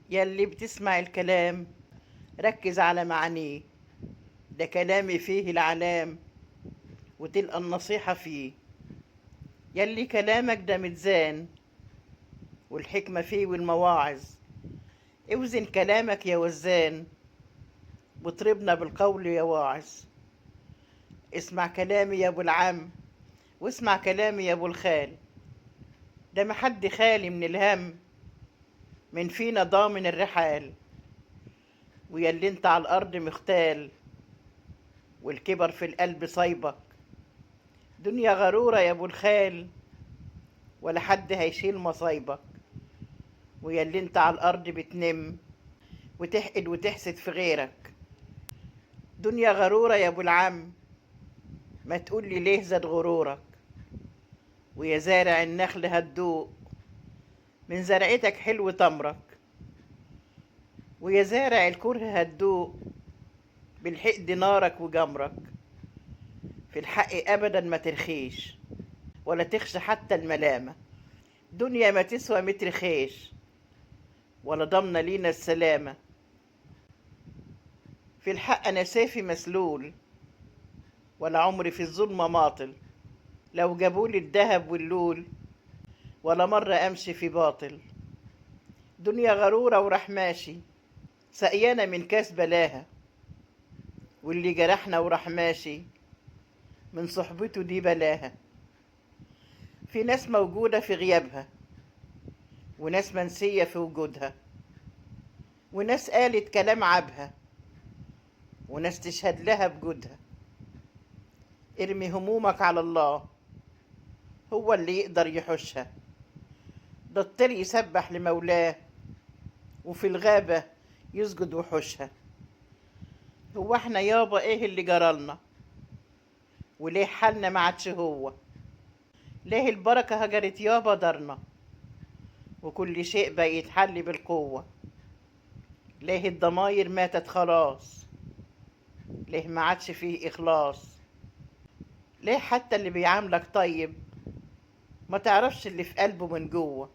يلي بتسمع الكلام ركز على معانيه. ده كلامي فيه العلام وتلقى النصيحة فيه. يلي كلامك ده متزان والحكمة فيه والمواعظ. اوزن كلامك يا وزان واطربنا بالقول يا واعظ. اسمع كلامي يا ابو العم واسمع كلامي يا ابو الخال. ده محد خالي من الهم، من فينا ضامن الرحال. ويلي انت على الارض مختال والكبر في القلب صايبك. دنيا غرورة يا ابو الخال ولا حد هيشيل مصايبك. ويلي انت على الارض بتنم وتحقد وتحسد في غيرك. دنيا غرورة يا ابو العم، ما تقولي ليه زاد غرورك. ويا زارع النخل هتدوق من زرعتك حلو تمرك. ويا زارع الكره هتدوق بالحقد نارك وجمرك. في الحق ابدا ما ترخيش ولا تخشى حتى الملامة. دنيا ما تسوى متر خيش ولا ضمن لينا السلامة. في الحق أنا سيفي مسلول ولا عمري في الظلمة ماطل. لو جابولي الذهب واللول ولا مرة أمشي في باطل. دنيا غرورة وراح ماشي سقيانة من كاس بلاها. واللي جرحنا وراح ماشي من صحبته دي بلاها. في ناس موجودة في غيابها وناس منسية في وجودها. وناس قالت كلام عبها وناس تشهد لها بجودها. ارمي همومك على الله هو اللي يقدر يحوشها. ده الطير يسبح لمولاه وفي الغابة يسجد وحوشها. هو احنا يابا ايه اللي جرالنا وليه حالنا ما عادش هو. ليه البركة هجرت يابا دارنا وكل شيء بقى يتحل بالقوة. ليه الضماير ماتت خلاص، ليه ما عادش فيه إخلاص. ليه حتى اللي بيعاملك طيب ما تعرفش اللي في قلبه من جوه.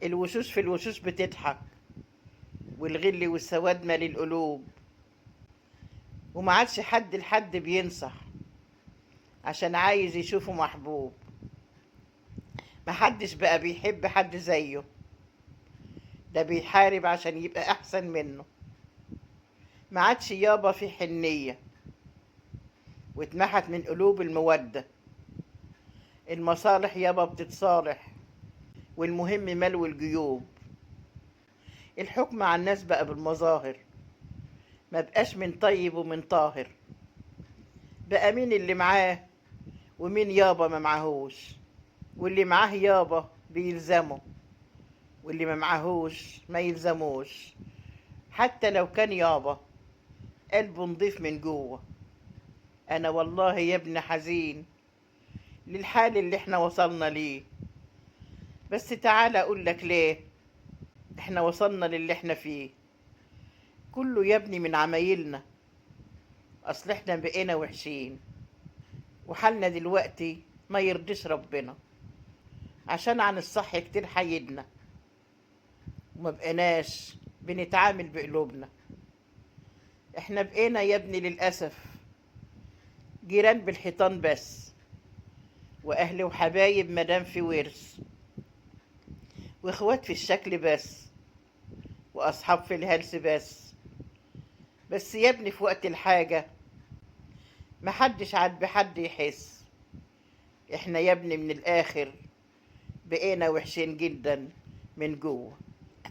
الوشوش في الوشوش بتضحك والغل والسواد مال القلوب. وما عادش حد لحد بينصح عشان عايز يشوفه محبوب. محدش بقى بيحب حد زيه، ده بيحارب عشان يبقى أحسن منه. ما عادش يابا في حنية واتمحت من قلوب المودة. المصالح يابا بتتصالح والمهم ملو الجيوب. الحكم على الناس بقى بالمظاهر، ما بقاش من طيب ومن طاهر. بقى مين اللي معاه ومين يابا ما معهوش. واللي معاه يابا بيلزمه واللي ما معهوش ما يلزموش. حتى لو كان يابا قلبه نضيف من جوه. انا والله يا ابن حزين للحال اللي احنا وصلنا ليه. بس تعالى اقول لك ليه احنا وصلنا للي احنا فيه. كله يا ابني من عمايلنا، اصل احنا بقينا وحشين وحالنا دلوقتي ما يرضيش ربنا. عشان عن الصح كتير حيدنا وما بقيناش بنتعامل بقلوبنا. احنا بقينا يا ابني للأسف جيران بالحيطان بس، واهل وحبايب مدام في ورث، واخوات في الشكل بس، واصحاب في الهلس بس. بس يا ابني في وقت الحاجة محدش عاد بحد يحس. احنا يا ابني من الاخر بقينا وحشين جدا من جوه.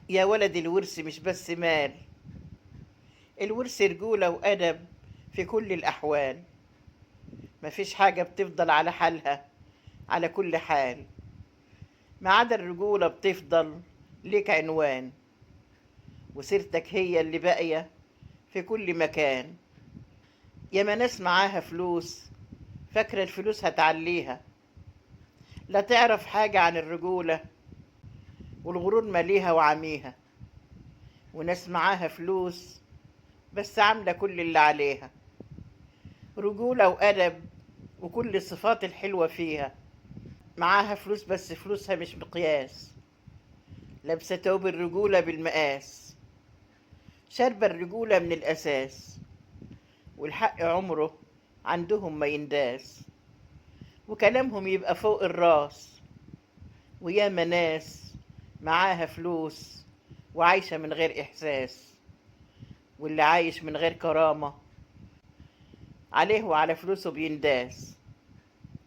يا ولد الورث مش بس مال، الورث رجولة وأدب في كل الأحوال. مفيش حاجة بتفضل على حالها على كل حال، ما عدا الرجولة بتفضل ليك عنوان. وسيرتك هي اللي باقية في كل مكان. ياما ناس معاها فلوس فاكرة الفلوس هتعليها، لا تعرف حاجة عن الرجولة والغرور ماليها وعميها. وناس معاها فلوس بس عاملة كل اللي عليها، رجولة وأدب وكل الصفات الحلوة فيها. معاها فلوس بس فلوسها مش مقياس، لابسة توب الرجولة بالمقاس، شاربة الرجولة من الأساس، والحق عمره عندهم ما ينداس، وكلامهم يبقى فوق الراس. وياما ناس معاها فلوس وعايشة من غير إحساس، واللي عايش من غير كرامة عليه وعلى فلوسه بينداس.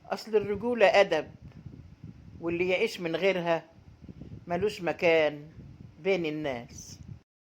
أصل الرجولة أدب، واللي يعيش من غيرها ملوش مكان بين الناس.